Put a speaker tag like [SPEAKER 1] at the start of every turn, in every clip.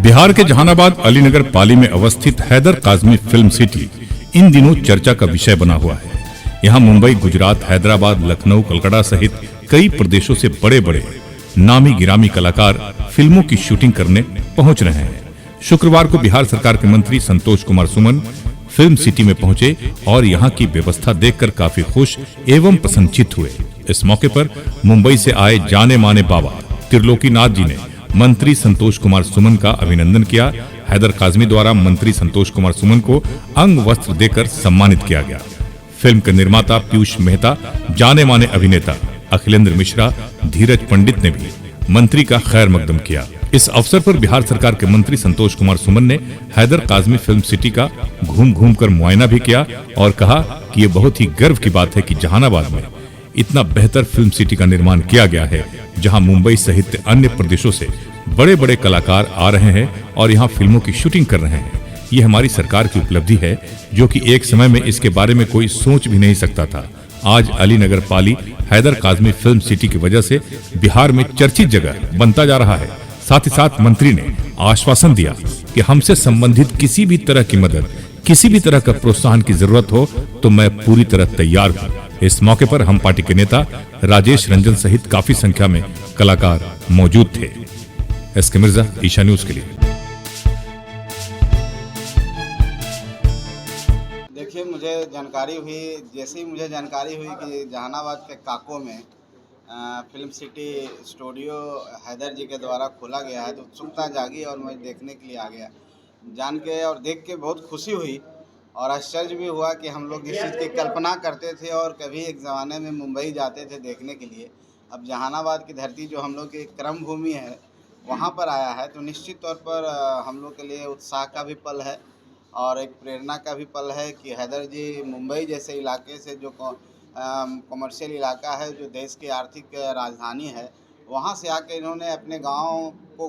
[SPEAKER 1] बिहार के जहानाबाद अलीनगर पाली में अवस्थित हैदर काज़मी फिल्म सिटी इन दिनों चर्चा का विषय बना हुआ है। यहाँ मुंबई, गुजरात, हैदराबाद, लखनऊ, कलकत्ता सहित कई प्रदेशों से बड़े बड़े नामी गिरामी कलाकार फिल्मों की शूटिंग करने पहुंच रहे हैं। शुक्रवार को बिहार सरकार के मंत्री संतोष कुमार सुमन फिल्म सिटी में पहुंचे और यहाँ की व्यवस्था देखकर काफी खुश एवं प्रसन्नचित्त हुए। इस मौके पर मुंबई से आए जाने माने बाबा त्रिलोकीनाथ जी ने मंत्री संतोष कुमार सुमन का अभिनंदन किया। हैदर काज़मी द्वारा मंत्री संतोष कुमार सुमन को अंग वस्त्र देकर सम्मानित किया गया। फिल्म के निर्माता पीयूष मेहता, जाने माने अभिनेता अखिलेंद्र मिश्रा, धीरज पंडित ने भी मंत्री का खैर मकदम किया। इस अवसर पर बिहार सरकार के मंत्री संतोष कुमार सुमन ने हैदर काज़मी फिल्म सिटी का घूम घूम कर मुआयना भी किया और कहा कि ये बहुत ही गर्व की बात है कि जहानाबाद में इतना बेहतर फिल्म सिटी का निर्माण किया गया है, जहां मुंबई सहित अन्य प्रदेशों से बड़े बड़े कलाकार आ रहे हैं और यहां फिल्मों की शूटिंग कर रहे हैं। ये हमारी सरकार की उपलब्धि है, जो कि एक समय में इसके बारे में कोई सोच भी नहीं सकता था। आज अलीनगर पाली हैदर काज़मी फिल्म सिटी की वजह से बिहार में चर्चित जगह बनता जा रहा है। साथ ही साथ मंत्री ने आश्वासन दिया कि हमसे संबंधित किसी भी तरह की मदद, किसी भी तरह का प्रोत्साहन की जरूरत हो तो मैं पूरी तरह तैयार हूँ। इस मौके पर हम पार्टी के नेता राजेश रंजन सहित काफी संख्या में कलाकार मौजूद थे। एसके मिर्जा, ईशा न्यूज के लिए।
[SPEAKER 2] देखिए, मुझे जानकारी हुई कि जहानाबाद के काको में फिल्म सिटी स्टूडियो हैदर जी के द्वारा खोला गया है, तो उत्सुकता जागी और मैं देखने के लिए आ गया। जान के और देख के बहुत खुशी हुई और आश्चर्य भी हुआ कि हम लोग इस चीज़ की कल्पना करते थे और कभी एक ज़माने में मुंबई जाते थे देखने के लिए। अब जहानाबाद की धरती जो हम लोग की कर्म भूमि है, वहाँ पर आया है, तो निश्चित तौर पर हम लोग के लिए उत्साह का भी पल है और एक प्रेरणा का भी पल है कि हैदर जी मुंबई जैसे इलाके से, जो कमर्शियल इलाका है, जो देश की आर्थिक राजधानी है, वहाँ से आके इन्होंने अपने गांव को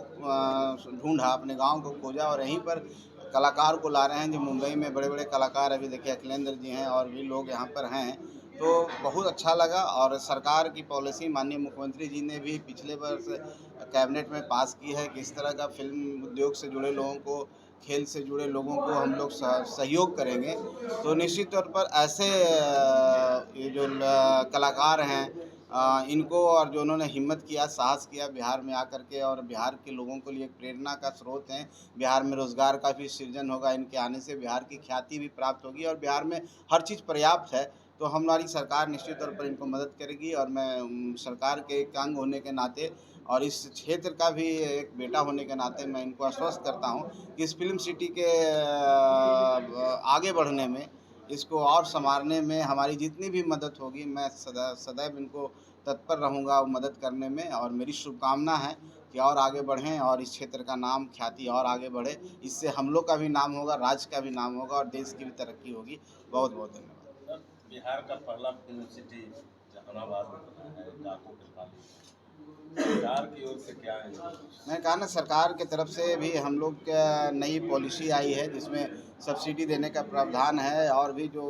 [SPEAKER 2] ढूंढा, अपने गांव को खोजा और यहीं पर कलाकार को ला रहे हैं। जो मुंबई में बड़े बड़े कलाकार अभी देखिए अखिलेंद्र जी हैं और भी लोग यहाँ पर हैं, तो बहुत अच्छा लगा। और सरकार की पॉलिसी माननीय मुख्यमंत्री जी ने भी पिछले वर्ष कैबिनेट में पास की है कि इस तरह का फिल्म उद्योग से जुड़े लोगों को, खेल से जुड़े लोगों को हम लोग सहयोग करेंगे। तो निश्चित तौर पर ऐसे ये जो कलाकार हैं, इनको और जो उन्होंने हिम्मत किया, साहस किया बिहार में आकर के, और बिहार के लोगों के लिए एक प्रेरणा का स्रोत हैं। बिहार में रोज़गार का भी सृजन होगा, इनके आने से बिहार की ख्याति भी प्राप्त होगी और बिहार में हर चीज़ पर्याप्त है। तो हमारी सरकार निश्चित तौर पर इनको मदद करेगी और मैं सरकार के एक अंग होने के नाते और इस क्षेत्र का भी एक बेटा होने के नाते मैं इनको आश्वस्त करता हूँ कि इस फिल्म सिटी के आगे बढ़ने में, इसको और संवारने में हमारी जितनी भी मदद होगी, मैं सदैव इनको तत्पर रहूँगा मदद करने में। और मेरी शुभकामना है कि और आगे बढ़ें और इस क्षेत्र का नाम, ख्याति और आगे बढ़े। इससे हम लोग का भी नाम होगा, राज्य का भी नाम होगा और देश की भी तरक्की होगी। बहुत बहुत धन्यवाद।
[SPEAKER 3] बिहार का पहला फिल्म सिटी जहानाबाद में बना है, काको के पाली। सरकार की ओर से क्या है?
[SPEAKER 2] मैंने कहा ना, सरकार की तरफ से भी हम लोग का नई पॉलिसी आई है जिसमें सब्सिडी देने का प्रावधान है और भी जो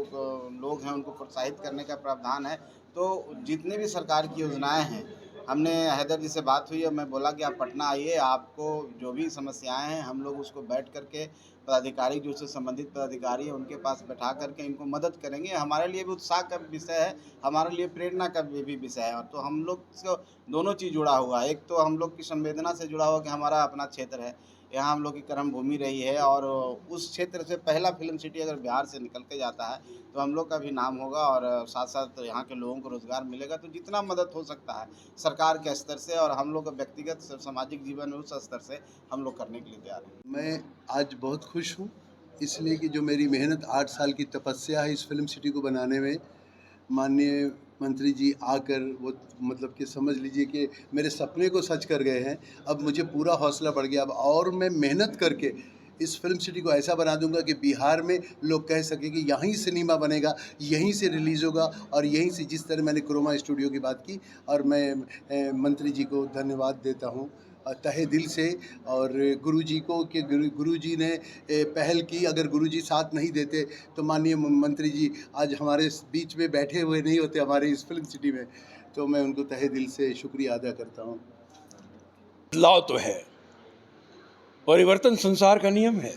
[SPEAKER 2] लोग हैं उनको प्रोत्साहित करने का प्रावधान है। तो जितनी भी सरकार की योजनाएं हैं, हमने हैदर जी से बात हुई और मैं बोला कि आप पटना आइए, आपको जो भी समस्याएं हैं हम लोग उसको बैठ करके पदाधिकारी, जो उससे संबंधित पदाधिकारी हैं, उनके पास बैठा करके इनको मदद करेंगे। हमारे लिए भी उत्साह का विषय है, हमारे लिए प्रेरणा का भी विषय है। और तो हम लोग को दोनों चीज़ जुड़ा हुआ है। एक तो हम लोग की संवेदना से जुड़ा हुआ कि हमारा अपना क्षेत्र है, यहाँ हम लोग की कर्म भूमि रही है और उस क्षेत्र से पहला फिल्म सिटी अगर बिहार से निकल के जाता है तो हम लोग का भी नाम होगा और साथ साथ यहाँ के लोगों को रोज़गार मिलेगा। तो जितना मदद हो सकता है सरकार के स्तर से और हम लोग का व्यक्तिगत सामाजिक जीवन में, उस स्तर से हम लोग करने के लिए तैयार हैं।
[SPEAKER 4] मैं आज बहुत खुश हूँ, इसलिए कि जो मेरी मेहनत 8 साल की तपस्या है इस फिल्म सिटी को बनाने में, माननीय मंत्री जी आकर वो मतलब कि समझ लीजिए कि मेरे सपने को सच कर गए हैं। अब मुझे पूरा हौसला बढ़ गया अब, और मैं मेहनत करके इस फिल्म सिटी को ऐसा बना दूंगा कि बिहार में लोग कह सकें कि यहीं सिनेमा बनेगा, यहीं से रिलीज़ होगा और यहीं से, जिस तरह मैंने क्रोमा स्टूडियो की बात की। और मैं मंत्री जी को धन्यवाद देता हूँ तहे दिल से, और गुरुजी को कि गुरुजी ने पहल की। अगर गुरुजी साथ नहीं देते तो माननीय मंत्री जी आज हमारे बीच में बैठे हुए नहीं होते हमारे इस फिल्म सिटी में। तो मैं उनको तहे दिल से शुक्रिया अदा करता हूँ।
[SPEAKER 5] बदलाव तो है, परिवर्तन संसार का नियम है।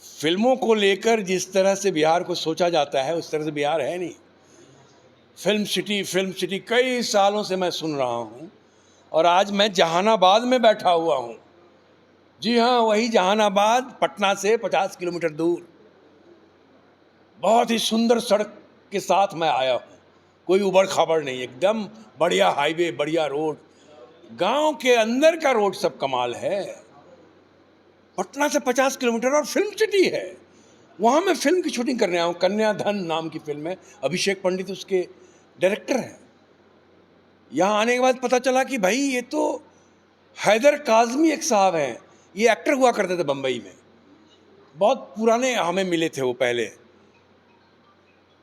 [SPEAKER 5] फिल्मों को लेकर जिस तरह से बिहार को सोचा जाता है उस तरह से बिहार है नहीं। फिल्म सिटी कई सालों से मैं सुन रहा हूँ और आज मैं जहानाबाद में बैठा हुआ हूँ। जी हाँ, वही जहानाबाद, पटना से 50 किलोमीटर दूर। बहुत ही सुंदर सड़क के साथ मैं आया हूँ, कोई उबड़ खाबड़ नहीं, एकदम बढ़िया हाईवे, बढ़िया रोड, गांव के अंदर का रोड सब कमाल है। पटना से 50 किलोमीटर और फिल्म सिटी है, वहाँ मैं फिल्म की शूटिंग करने आया हूँ। कन्याधन नाम की फिल्म है, अभिषेक पंडित उसके डायरेक्टर हैं। यहाँ आने के बाद पता चला कि भाई ये तो हैदर काज़मी एक साहब हैं, ये एक्टर हुआ करते थे बम्बई में, बहुत पुराने हमें मिले थे वो पहले।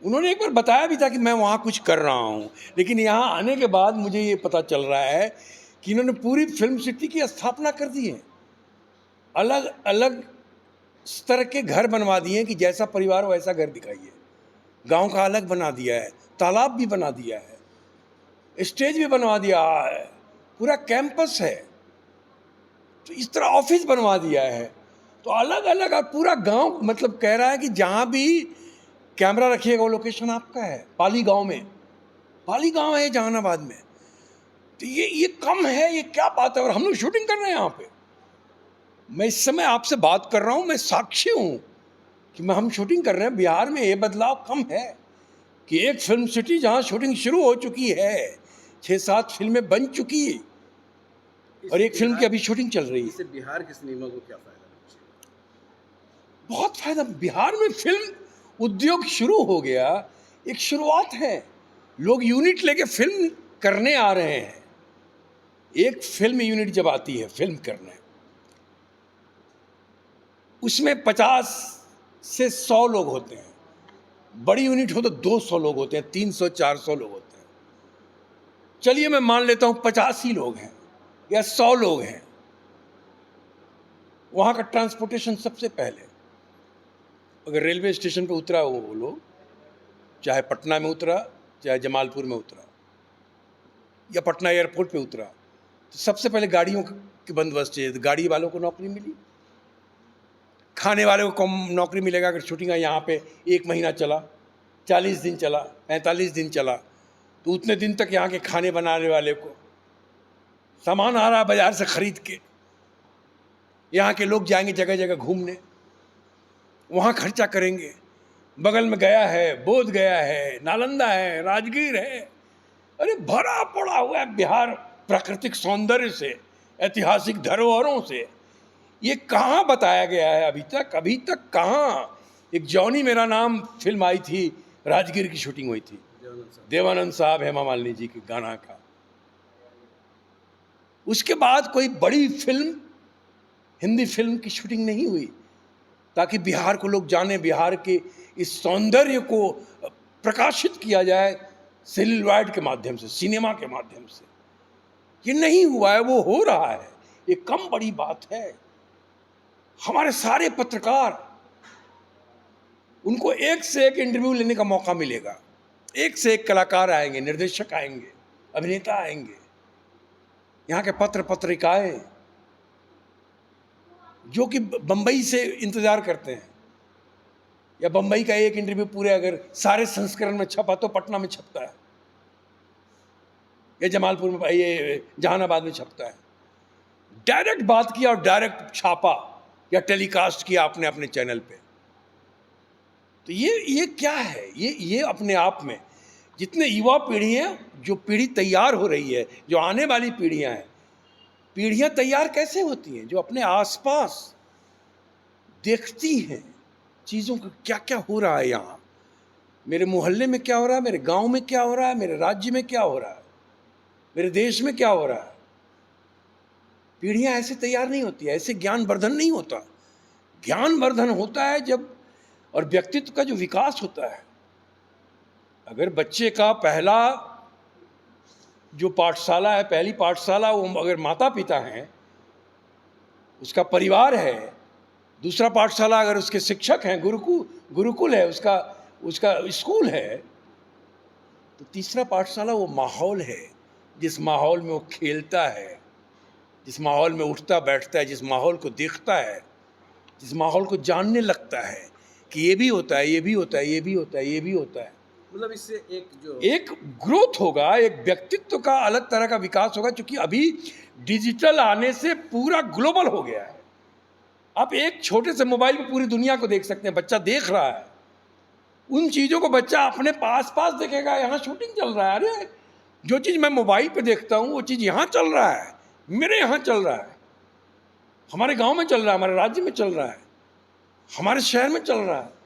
[SPEAKER 5] उन्होंने एक बार बताया भी था कि मैं वहाँ कुछ कर रहा हूँ, लेकिन यहाँ आने के बाद मुझे ये पता चल रहा है कि इन्होंने पूरी फिल्म सिटी की स्थापना कर दी है। अलग अलग स्तर के घर बनवा दिए हैं कि जैसा परिवार वैसा घर दिखाइए। गांव का अलग बना दिया है, तालाब भी बना दिया है, स्टेज भी बनवा दिया है, पूरा कैंपस है, तो इस तरह ऑफिस बनवा दिया है। तो अलग अलग और पूरा गांव मतलब कह रहा है कि जहाँ भी कैमरा रखिएगा वो लोकेशन आपका है। पाली गांव है जहानाबाद में। तो ये कम है, ये क्या बात है। और हम लोग शूटिंग कर रहे हैं यहाँ पे। मैं इस समय आपसे बात कर रहा हूँ, मैं साक्षी हूँ कि हम शूटिंग कर रहे हैं। बिहार में ये बदलाव कम है कि एक फिल्म सिटी जहाँ शूटिंग शुरू हो चुकी है, 6-7 फिल्में बन चुकी है और एक फिल्म की अभी शूटिंग चल रही है।
[SPEAKER 6] इससे बिहार के सिनेमा को क्या फायदा?
[SPEAKER 5] बहुत फायदा। बिहार में फिल्म उद्योग शुरू हो गया, एक शुरुआत है। लोग यूनिट लेके फिल्म करने आ रहे हैं। एक फिल्म यूनिट जब आती है फिल्म करने, उसमें 50 से 100 लोग होते हैं। बड़ी यूनिट हो तो 200 लोग होते हैं, 300-400 लोग होते हैं। चलिए मैं मान लेता हूँ 50 ही लोग हैं या 100 लोग हैं। वहाँ का ट्रांसपोर्टेशन सबसे पहले, अगर रेलवे स्टेशन पे उतरा वो लोग, चाहे पटना में उतरा, चाहे जमालपुर में उतरा या पटना एयरपोर्ट पे उतरा, तो सबसे पहले गाड़ियों के बंदोबस्त चाहिए। तो गाड़ी वालों को नौकरी मिली, खाने वाले को कम नौकरी मिलेगा। अगर शूटिंग यहाँ पे 1 महीना चला, 40 दिन चला, 45 दिन चला, तो उतने दिन तक यहाँ के खाने बनाने वाले को सामान आ रहा बाजार से खरीद के, यहाँ के लोग जाएंगे जगह जगह घूमने, वहाँ खर्चा करेंगे। बगल में गया है, बोध गया है, नालंदा है, राजगीर है, अरे भरा पड़ा हुआ है बिहार प्राकृतिक सौंदर्य से, ऐतिहासिक धरोहरों से। ये कहाँ बताया गया है अभी तक कहाँ। एक जॉनी मेरा नाम फिल्म आई थी, राजगीर की शूटिंग हुई थी, देवानंद साहब, हेमा मालिनी जी के गाना का। उसके बाद कोई बड़ी फिल्म, हिंदी फिल्म की शूटिंग नहीं हुई ताकि बिहार को लोग जाने, बिहार के इस सौंदर्य को प्रकाशित किया जाए सेल्यूलॉइड के माध्यम से, सिनेमा के माध्यम से। ये नहीं हुआ है, वो हो रहा है। ये कम बड़ी बात है। हमारे सारे पत्रकार, उनको एक से एक इंटरव्यू लेने का मौका मिलेगा। एक से एक कलाकार आएंगे, निर्देशक आएंगे, अभिनेता आएंगे, यहाँ के पत्रिकाएं जो कि बम्बई से इंतज़ार करते हैं, या बम्बई का एक इंटरव्यू पूरे अगर सारे संस्करण में छपा तो पटना में छपता है, या जमालपुर में, ये जहानाबाद में छपता है। डायरेक्ट बात किया और डायरेक्ट छापा या टेलीकास्ट किया आपने अपने चैनल पे। तो ये क्या है? ये अपने आप में जितने युवा पीढ़ी हैं, जो पीढ़ी तैयार हो रही है, जो आने वाली पीढ़ियां हैं, पीढ़ियां तैयार कैसे होती हैं? जो अपने आसपास देखती हैं चीज़ों को, क्या क्या हो रहा है यहाँ, मेरे मोहल्ले में क्या हो रहा है, मेरे गांव में क्या हो रहा है, मेरे राज्य में क्या हो रहा है, मेरे देश में क्या हो रहा है। पीढ़ियां ऐसे तैयार नहीं होती है, ऐसे ज्ञानवर्धन नहीं होता। ज्ञानवर्धन होता है जब, और व्यक्तित्व का जो विकास होता है, अगर बच्चे का पहला जो पाठशाला है, पहली पाठशाला, वो अगर माता पिता हैं, उसका परिवार है, दूसरा पाठशाला अगर उसके शिक्षक हैं, गुरुकुल है, उसका स्कूल है, तो तीसरा पाठशाला वो माहौल है, जिस माहौल में वो खेलता है, जिस माहौल में उठता बैठता है, जिस माहौल को देखता है, जिस माहौल को जानने लगता है कि ये भी होता है, ये भी होता है, ये भी होता है, ये भी होता है,
[SPEAKER 6] मतलब इससे
[SPEAKER 5] एक ग्रोथ होगा, एक व्यक्तित्व का अलग तरह का विकास होगा। क्योंकि अभी डिजिटल आने से पूरा ग्लोबल हो गया है। आप एक छोटे से मोबाइल पे पूरी दुनिया को देख सकते हैं। बच्चा देख रहा है, उन चीज़ों को बच्चा अपने पास पास देखेगा। यहाँ शूटिंग चल रहा है, अरे जो चीज़ मैं मोबाइल पे देखता हूँ वो चीज़ यहाँ चल रहा है, मेरे यहाँ चल रहा है, हमारे गांव में चल रहा है, हमारे राज्य में चल रहा है, हमारे शहर में चल रहा है।